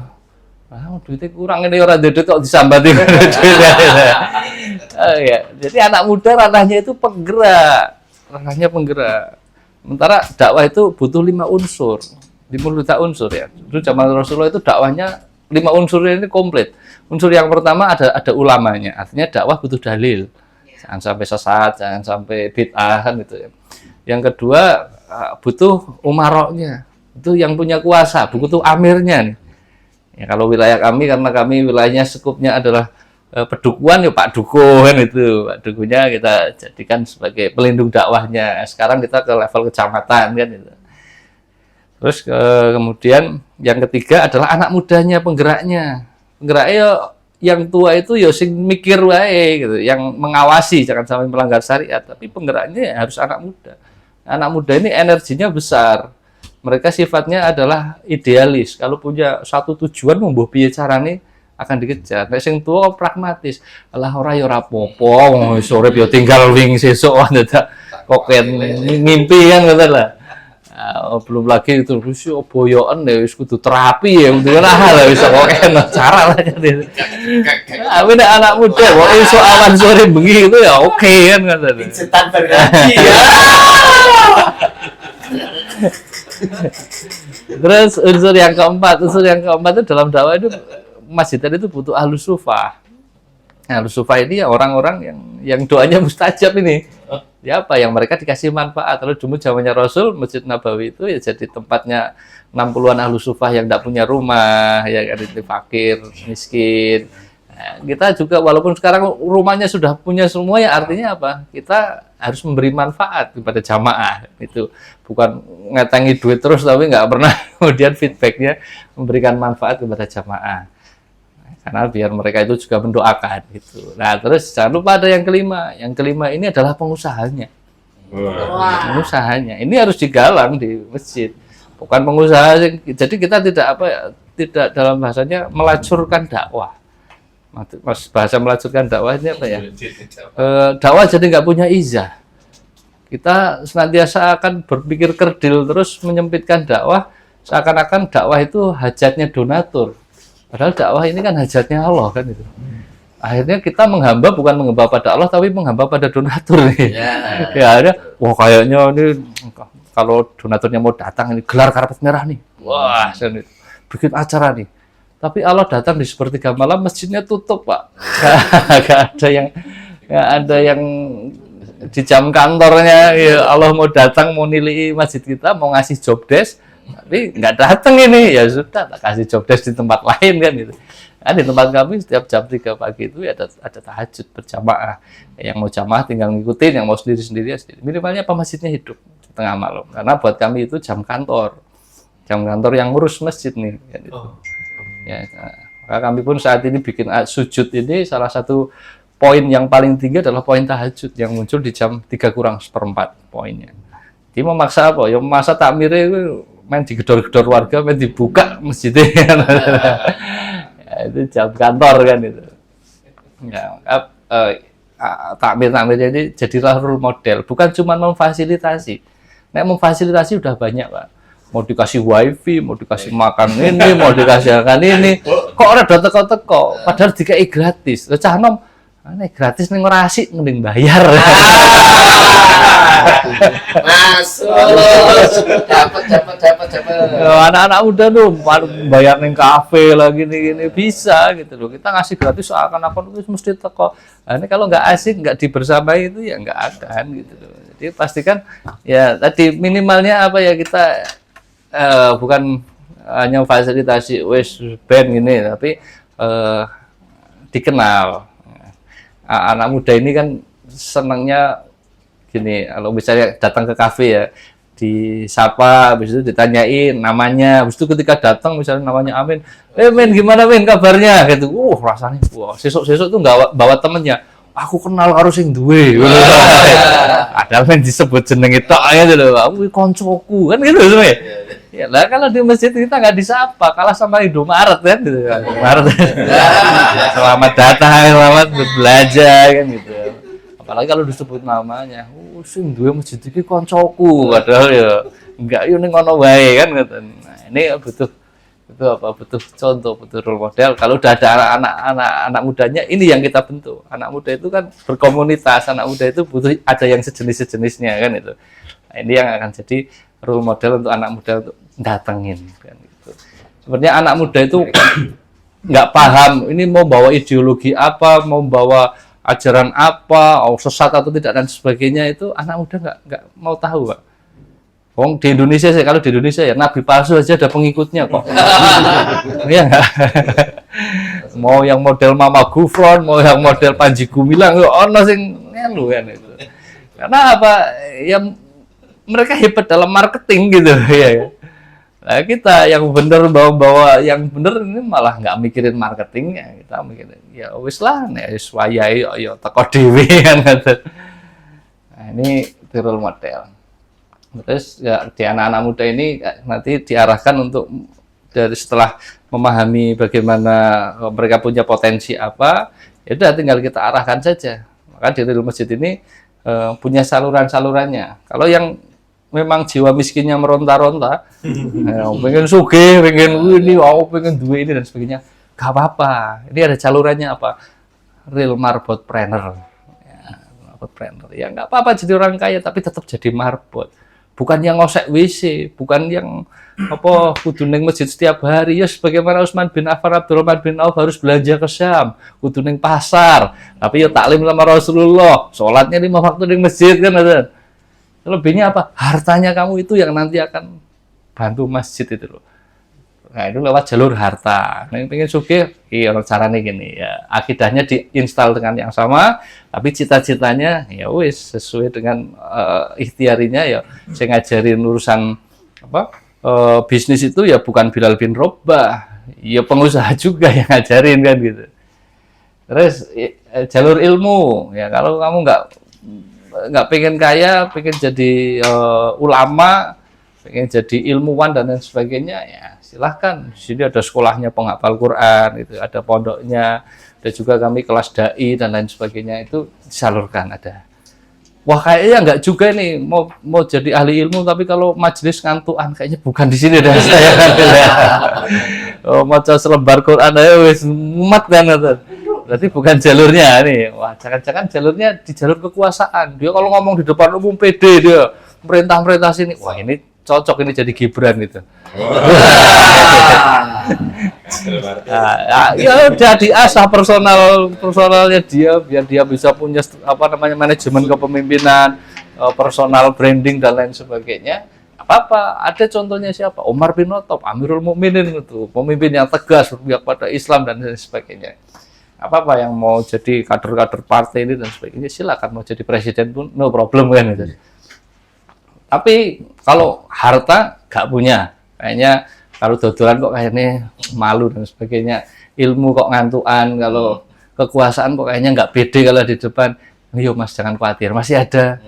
Ah, duite kurang ini ora ndedet kok disambati. Ya, jadi anak muda ranahnya itu penggerak. Sementara dakwah itu butuh 5 unsur. 5 unsur ya. Dulu zaman Rasulullah itu dakwahnya 5 unsur ini komplit. Unsur yang pertama ada ulamanya. Artinya dakwah butuh dalil. Jangan sampai sesat, jangan sampai bid'ah kan gitu ya. Yang kedua butuh umaroknya. Itu yang punya kuasa, butuh amirnya nih. Ya, kalau wilayah kami, karena kami wilayahnya skupnya adalah pedukuhan ya Pak Duko kan itu. Pak Dukunya kita jadikan sebagai pelindung dakwahnya. Sekarang kita ke level kecamatan kan itu. Terus kemudian yang ketiga adalah anak mudanya, penggeraknya. Penggeraknya yang tua itu ya sing mikir wae gitu, yang mengawasi jangan sampai melanggar syariat, tapi penggeraknya harus anak muda. Anak muda ini energinya besar. Mereka sifatnya adalah idealis. Kalau punya satu tujuan mbuh piye carane akan dikejar. Nek sing tua pragmatis. Alah ora ya ora apa-apa, sore yo tinggal wing sesuk dadak koken ngimpi kan ngoten lah. Belum lagi itu wis boyoken ya wis kudu terapi ya udah lah wis koken cara lah jadi. Nek anak muda kok iso awan sore bengi itu ya oke kan ngoten. Setan bergaji ya. Terus unsur yang keempat itu dalam dakwah itu masjid itu butuh ahlus sufah. Ahlus sufah ini ya orang-orang yang doanya mustajab ini. Ya apa yang mereka dikasih manfaat. Kalau dulu zamannya Rasul, Masjid Nabawi itu ya jadi tempatnya 60-an ahlus sufah yang tidak punya rumah, ya kan, itu fakir, miskin. Nah, kita juga walaupun sekarang rumahnya sudah punya semua, ya artinya apa? Kita harus memberi manfaat kepada jamaah. Itu bukan ngatangi duit terus tapi nggak pernah kemudian feedbacknya memberikan manfaat kepada jamaah. Karena biar mereka itu juga mendoakan gitu. Nah, terus jangan lupa ada yang kelima. Yang kelima ini adalah pengusahanya. Pengusahanya. Ini harus digalang di masjid. Bukan pengusaha. Jadi kita tidak dalam bahasanya melacurkan dakwah. Mas bahasa melacurkan dakwah ini apa ya? Dakwah jadi nggak punya izah. Kita senantiasa akan berpikir kerdil terus menyempitkan dakwah, seakan-akan dakwah itu hajatnya donatur. Padahal dakwah ini kan hajatnya Allah kan itu. Akhirnya kita menghamba bukan menghamba pada Allah tapi menghamba pada donatur nih. Ya ada, wah kayaknya ini kalau donaturnya mau datang ini gelar karpet merah nih. Wah, bikin acara nih. Tapi Allah datang di sepertiga malam masjidnya tutup, Pak. Gak ada yang di jam kantornya ya Allah mau datang mau nilai masjid kita mau ngasih job desk. Tapi nggak datang ini, ya sudah tak kasih job desk di tempat lain kan gitu. Nah, di tempat kami setiap jam 3 pagi itu ada tahajud berjamaah. Yang mau jamaah tinggal ngikutin, yang mau sendiri-sendiri ya sendiri. Minimalnya apa masjidnya hidup setengah malam. Karena buat kami itu jam kantor yang ngurus masjid nih. Kan gitu. Ya, maka kami pun saat ini bikin sujud ini salah satu poin yang paling tinggi adalah poin tahajud yang muncul di jam 3:4 poinnya. Dia memaksa apa? Ya masa takmirnya itu main digedor-gedor warga, main dibuka masjidnya. Ya, itu jam kantor kan itu. Ya, takmir-takmirnya ini jadilah role model, bukan cuma memfasilitasi. Nah, memfasilitasi udah banyak, Pak. Mau dikasih wifi, mau dikasih makan ini, mau dikasih makan ini. Kok ora teko-teko, padahal dikai gratis. Lho cah nom, aneh gratis ning ora asik mending bayar. Masuk. Dapat. Anak-anak muda tuh bayar ning kafe lagi gini bisa gitu loh. Kita ngasih gratis seakan-akan itu mesti teko. Nah, ini kalau nggak asik, nggak dibersamai itu ya nggak akan gitu loh. Jadi pastikan ya tadi minimalnya apa ya kita bukan hanya fasilitasi wes band gini tapi dikenal. Anak muda ini kan senangnya gini, kalau misalnya datang ke kafe ya, disapa, habis itu ditanyain namanya, habis itu ketika datang misalnya namanya Amin, Men gimana Men kabarnya, gitu, rasanya, sesuk tuh nggak bawa temennya, aku kenal karo sing duwe, ada Men disebut jeneng itu, gitu loh, aku koncoku, kan gitu sebenarnya. Ya lah kalau di masjid kita nggak disapa, kalah sama Indomaret kan gitu. Indomaret. Selamat datang, selamat belajar kan gitu. Apalagi kalau disebut namanya, sing duwe masjid iki koncoku, padahal ya enggak yo ning ngono wae kan gitu. Nah, ini butuh contoh, butuh role model. Kalau udah ada anak mudanya, ini yang kita bentuk. Anak muda itu kan berkomunitas, anak muda itu butuh ada yang sejenis-sejenisnya kan itu. Nah, ini yang akan jadi role model untuk anak muda untuk datengin kan gitu. Sebenarnya anak muda itu nggak paham ini mau bawa ideologi apa, mau bawa ajaran apa, sesat atau tidak dan sebagainya, itu anak muda nggak mau tahu, Pak. Wong di Indonesia kalau di Indonesia ya nabi palsu aja ada pengikutnya kok. Iya nggak? Mau yang model Mama Gufron, mau yang model Panji Gumilang, ono sing ngelu kan itu. Karena apa? Yang mereka hebat dalam marketing gitu ya. Nah, kita yang bener bawa yang bener ini malah nggak mikirin marketingnya, kita mikirin ya wis lah nek wis wayahe ya teko dhewe kan. Nah, ini role model. Terus ya di anak-anak muda ini nanti diarahkan untuk dari setelah memahami bagaimana mereka punya potensi apa, ya udah tinggal kita arahkan saja. Maka di Real Masjid ini punya saluran-salurannya. Kalau yang memang jiwa miskinnya meronta-ronta, pengen sugih, pengen ini, pengen duit ini dan sebagainya, gak apa-apa. Ini ada salurannya apa? Real marbot planner. Ya, marbot planner. Ya nggak apa-apa jadi orang kaya, tapi tetap jadi marbot. bukan yang ngosek WC, bukan yang kudu ning masjid setiap hari. Ya sebagaimana Utsman bin Affan, Abdurrahman bin Auf harus belanja ke Syam, kudu ning pasar, tapi ya taklim sama Rasulullah, sholatnya 5 waktu ning masjid kan ada. Lebihnya apa? Hartanya kamu itu yang nanti akan bantu masjid itu loh. Nah, itu lewat jalur harta. Nah, yang pengen sugih, iya caranya gini ya. Akidahnya diinstal dengan yang sama, tapi cita-citanya ya wis sesuai dengan ikhtiarinya ya. Saya ngajarin urusan bisnis itu ya bukan Bilal bin Rabah, ya pengusaha juga yang ngajarin kan gitu. Terus jalur ilmu ya, kalau kamu nggak pengen kaya, pengen jadi ulama, pengen jadi ilmuwan dan lain sebagainya ya silahkan. Di sini ada sekolahnya penghafal Quran, itu ada pondoknya, ada juga kami kelas dai dan lain sebagainya, itu disalurkan ada. Wah kayaknya nggak juga nih mau jadi ahli ilmu, tapi kalau majelis ngantuan kayaknya bukan di sini dah saya kan. Mau coba selembar Quran aja wis mumet kan. Berarti bukan jalurnya nih. Wah jangan-jangan jalurnya di jalur kekuasaan. Dia kalau ngomong di depan umum pede, dia merintah sini. Wah ini cocok ini jadi Gibran gitu. Ya udah diasah personalnya dia biar dia bisa punya manajemen kepemimpinan, personal branding dan lain sebagainya. Apa ada contohnya siapa? Umar bin Khattab, Amirul Mukminin itu, pemimpin yang tegas berpihak pada Islam dan lain sebagainya. Apa yang mau jadi kader-kader partai ini dan sebagainya silakan, mau jadi presiden pun no problem kan gitu. Tapi kalau harta gak punya, kayaknya kalau dodolan kok kayaknya malu dan sebagainya, ilmu kok ngantuan, kalau kekuasaan kok kayaknya nggak pede kalau di depan. Yo mas jangan khawatir, masih ada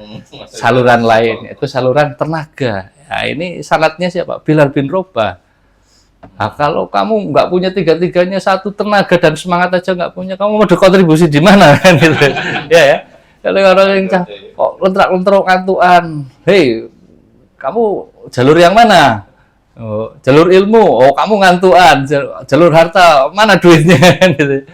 saluran lain, itu saluran tenaga. Nah, ini syaratnya siapa? Bilal bin Rabah. Nah, kalau kamu nggak punya tiga-tiganya, satu tenaga dan semangat aja nggak punya, kamu mau kontribusi di mana kan gitu? Ya. Kalau orang yang kok lentrok-lentrok ngantuan, hei kamu jalur yang mana? Oh, jalur ilmu, kamu ngantuan. Jalur harta, mana duitnya? Gitu.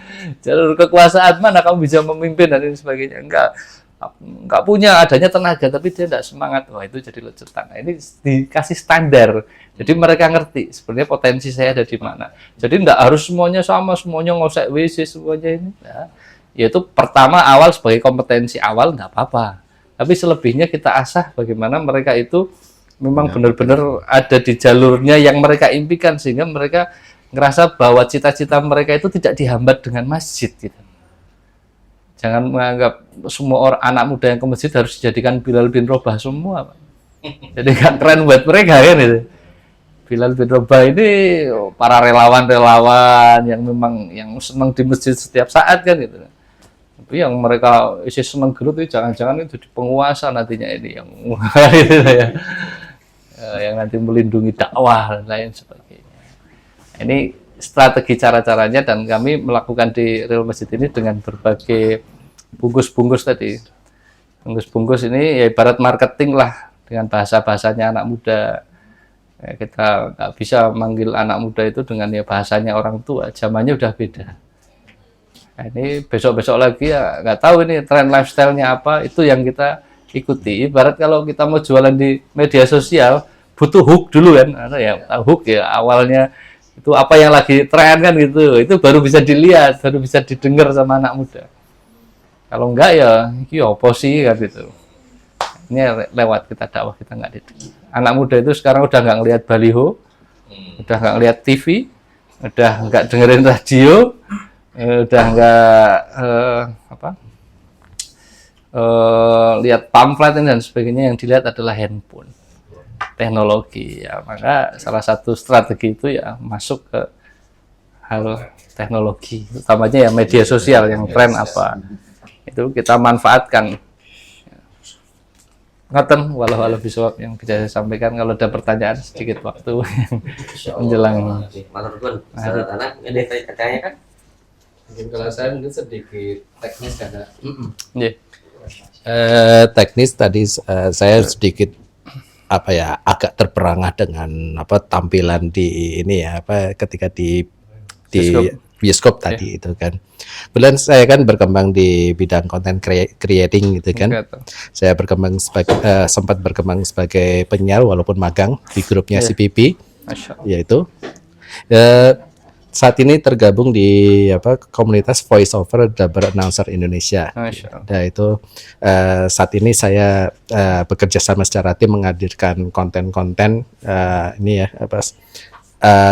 Jalur kekuasaan, mana kamu bisa memimpin dan lain sebagainya? Enggak punya, adanya tenaga, tapi dia tidak semangat. Wah itu jadi lecutan. Nah, ini dikasih standar. Jadi mereka ngerti sebenarnya potensi saya ada di mana. Jadi enggak harus semuanya sama, semuanya ngosek WC, semuanya ini. Nah, yaitu pertama awal sebagai kompetensi awal enggak apa-apa. Tapi selebihnya kita asah bagaimana mereka itu memang benar-benar ada di jalurnya yang mereka impikan, sehingga mereka ngerasa bahwa cita-cita mereka itu tidak dihambat dengan masjid gitu. Jangan menganggap semua anak muda yang ke masjid harus dijadikan Bilal bin Rabah semua, Pak. Jadi nggak keren buat mereka kan itu. Bilal bin Rabah ini para relawan-relawan yang memang yang senang di masjid setiap saat kan gitu. Tapi yang mereka isi senang gelut itu jangan-jangan itu di penguasa nantinya ini yang itu ya. Yang nanti melindungi dakwah dan lain sebagainya. Ini strategi cara-caranya dan kami melakukan di Real Masjid ini dengan berbagai bungkus-bungkus tadi. Bungkus-bungkus ini ya ibarat marketing lah dengan bahasa-bahasanya anak muda. Ya, kita nggak bisa manggil anak muda itu dengan ya bahasanya orang tua, zamannya udah beda. Nah, ini besok-besok lagi ya nggak tahu ini tren lifestyle-nya apa, itu yang kita ikuti. Ibarat kalau kita mau jualan di media sosial, butuh hook dulu kan, ya hook ya awalnya itu apa yang lagi tren kan gitu, itu baru bisa dilihat, baru bisa didengar sama anak muda. Kalau enggak ya, ini apa sih kan gitu. Ini lewat kita dakwah kita nggak didengar. Anak muda itu sekarang udah nggak ngelihat baliho, udah nggak ngelihat TV, udah nggak dengerin radio, udah nggak lihat pamflet dan sebagainya, yang dilihat adalah handphone, teknologi ya. Maka salah satu strategi itu ya masuk ke hal teknologi, utamanya ya media sosial yang tren apa itu kita manfaatkan. Ngoten walau bisawab yang bisa saya sampaikan. Kalau ada pertanyaan sedikit waktu menjelang. Anak ada katanya kan? Mungkin kalau saya mungkin sedikit teknis karena teknis tadi saya sedikit agak terperangah dengan tampilan di ini ya ketika di bioskop tadi itu kan. Kemudian saya kan berkembang di bidang content creating gitu kan. Saya berkembang sempat berkembang sebagai penyiar walaupun magang di grupnya CPP, yaitu saat ini tergabung di komunitas voice over dubber announcer Indonesia. Nah itu saat ini saya bekerja sama secara tim menghadirkan konten-konten ini ya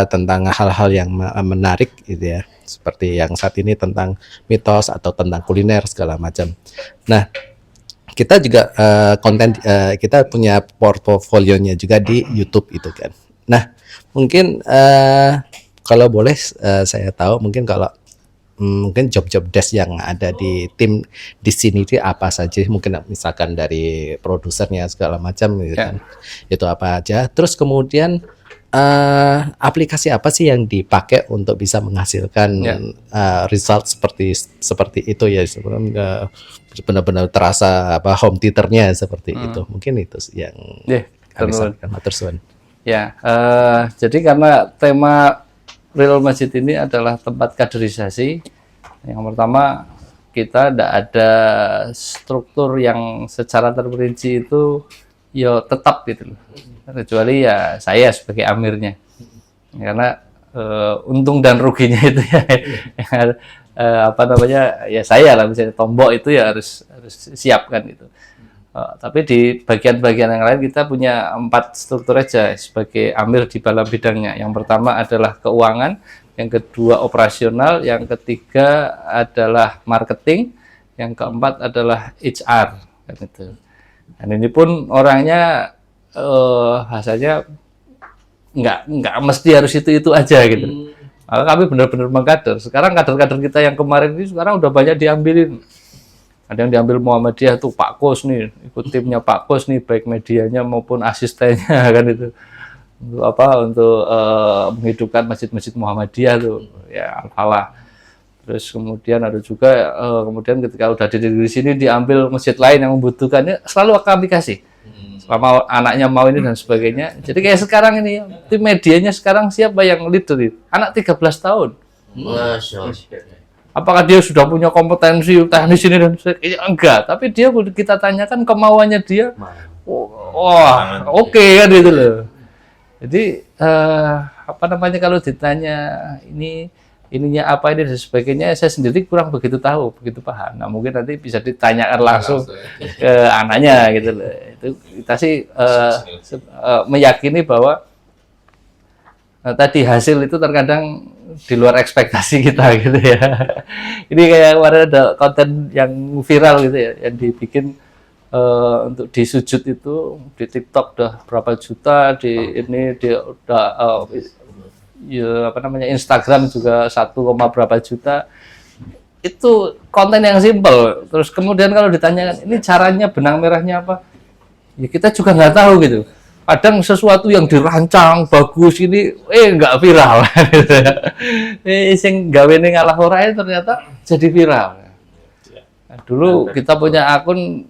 tentang hal-hal yang menarik gitu ya, seperti yang saat ini tentang mitos atau tentang kuliner segala macam. Nah kita juga kita punya portofolionya juga di YouTube itu kan. Nah mungkin kalau boleh saya tahu mungkin kalau mungkin job-job desk yang ada di tim di sini itu apa saja, mungkin misalkan dari produsernya segala macam gitu kan. Itu apa aja. Terus kemudian aplikasi apa sih yang dipakai untuk bisa menghasilkan result seperti itu ya, benar-benar terasa home theater-nya seperti itu. Mungkin itu yang kami sampaikan. Matur suwun. Ya, jadi karena tema Real Masjid ini adalah tempat kaderisasi. Yang pertama, kita tidak ada struktur yang secara terperinci itu ya tetap gitu loh. Kecuali ya saya sebagai amirnya. Karena untung dan ruginya itu ya, ya saya lah, misalnya tombok itu ya harus siapkan itu. Tapi di bagian-bagian yang lain kita punya 4 struktur aja sebagai amir di dalam bidangnya. Yang pertama adalah keuangan, yang kedua operasional, yang ketiga adalah marketing, yang keempat adalah HR kan itu. Dan ini pun orangnya bahasanya nggak mesti harus itu aja gitu. Maka kami benar-benar mengkader. Sekarang kader-kader kita yang kemarin ini sekarang udah banyak diambilin. Ada yang diambil Muhammadiyah tuh Pak Kus nih, ikut timnya Pak Kus nih, baik medianya maupun asistennya kan itu. Untuk menghidupkan masjid-masjid Muhammadiyah tuh, ya Al-Falah. Terus kemudian ada juga kemudian ketika udah di sini diambil masjid lain yang membutuhkannya, selalu kami kasih. Selama anaknya mau ini dan sebagainya. Jadi kayak sekarang ini tim medianya sekarang siapa yang leader itu? Anak 13 tahun. Masya Allah. Apakah dia sudah punya kompetensi teknis ini dan sebagainya? Enggak, tapi dia kita tanyakan kemauannya dia. Wah, oke kan gitu loh. Jadi kalau ditanya ininya apa ini dan sebagainya, saya sendiri kurang begitu tahu, begitu paham. Nah, mungkin nanti bisa ditanyakan langsung ke anaknya gitu loh. Itu kita sih meyakini bahwa tadi hasil itu terkadang di luar ekspektasi kita gitu ya. Ini kayak kemarin ada konten yang viral gitu ya, yang dibikin untuk di sujud itu di TikTok udah berapa juta, di ini dia udah Instagram juga 1, berapa juta. Itu konten yang simpel. Terus kemudian kalau ditanyakan ini caranya benang merahnya apa? Ya kita juga nggak tahu gitu. Kadang sesuatu yang dirancang bagus ini nggak viral. Sing gawene ngalah ora ternyata jadi viral. Nah, dulu kita punya akun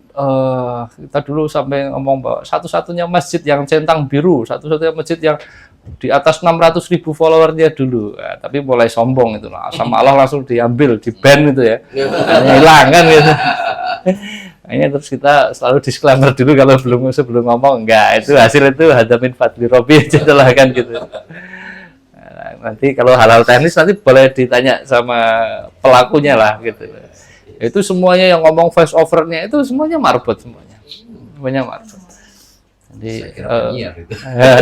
kita dulu sampai ngomong bahwa satu-satunya masjid yang centang biru, satu-satunya masjid yang di atas 600.000 followernya dulu. Nah, tapi mulai sombong itu lah. Sama Allah langsung diambil, di-ban itu ya. Hilang kan gitu. Ini terus kita selalu disclaimer dulu kalau sebelum ngomong enggak, itu hasil itu hadamin fadli robi aja lah kan gitu. Nah, nanti kalau hal-hal teknis nanti boleh ditanya sama pelakunya lah gitu. Itu semuanya yang ngomong voice overnya itu semuanya marbot semuanya marbot. Jadi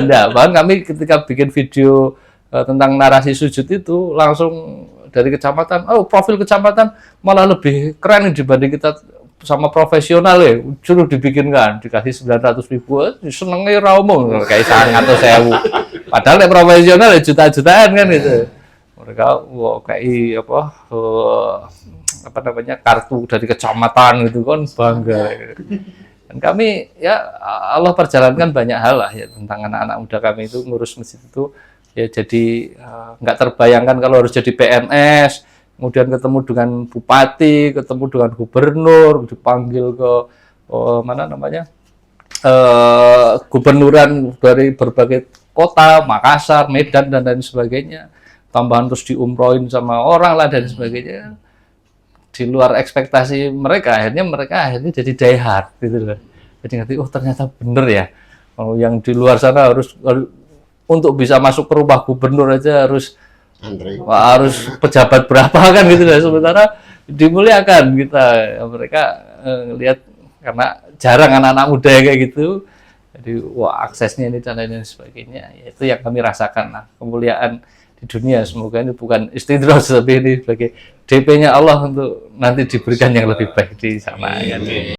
enggak, bahkan kami ketika bikin video tentang narasi sujud itu langsung dari kecamatan, profil kecamatan malah lebih keren dibanding kita sama profesional ya, suruh dibikinkan, dikasih 900.000, senengnya raumung kayak 100.000. Padahal yang profesional ya juta-jutaan kan gitu. Mereka kayak kartu dari kecamatan gitu kan, bangga. Dan kami ya Allah perjalankan banyak hal lah ya tentang anak-anak muda kami itu ngurus masjid itu ya, jadi nggak terbayangkan kalau harus jadi PNS. Kemudian ketemu dengan bupati, ketemu dengan gubernur, dipanggil ke gubernuran dari berbagai kota, Makassar, Medan dan lain sebagainya. tambahan terus diumrohin sama orang lah dan sebagainya, di luar ekspektasi mereka, akhirnya jadi die hard gitu loh. Jadi ngerti, oh ternyata bener ya, kalau yang di luar sana harus untuk bisa masuk ke rumah gubernur aja harus pejabat berapa kan gitu loh. Sementara dimuliakan kita, mereka lihat karena jarang anak-anak muda kayak gitu, jadi wah aksesnya ini dan lain sebagainya, itu yang kami rasakan. Nah, kemuliaan di dunia semoga ini bukan istidraj, tapi ini sebagai DP-nya Allah untuk nanti diberikan yang lebih baik di sana.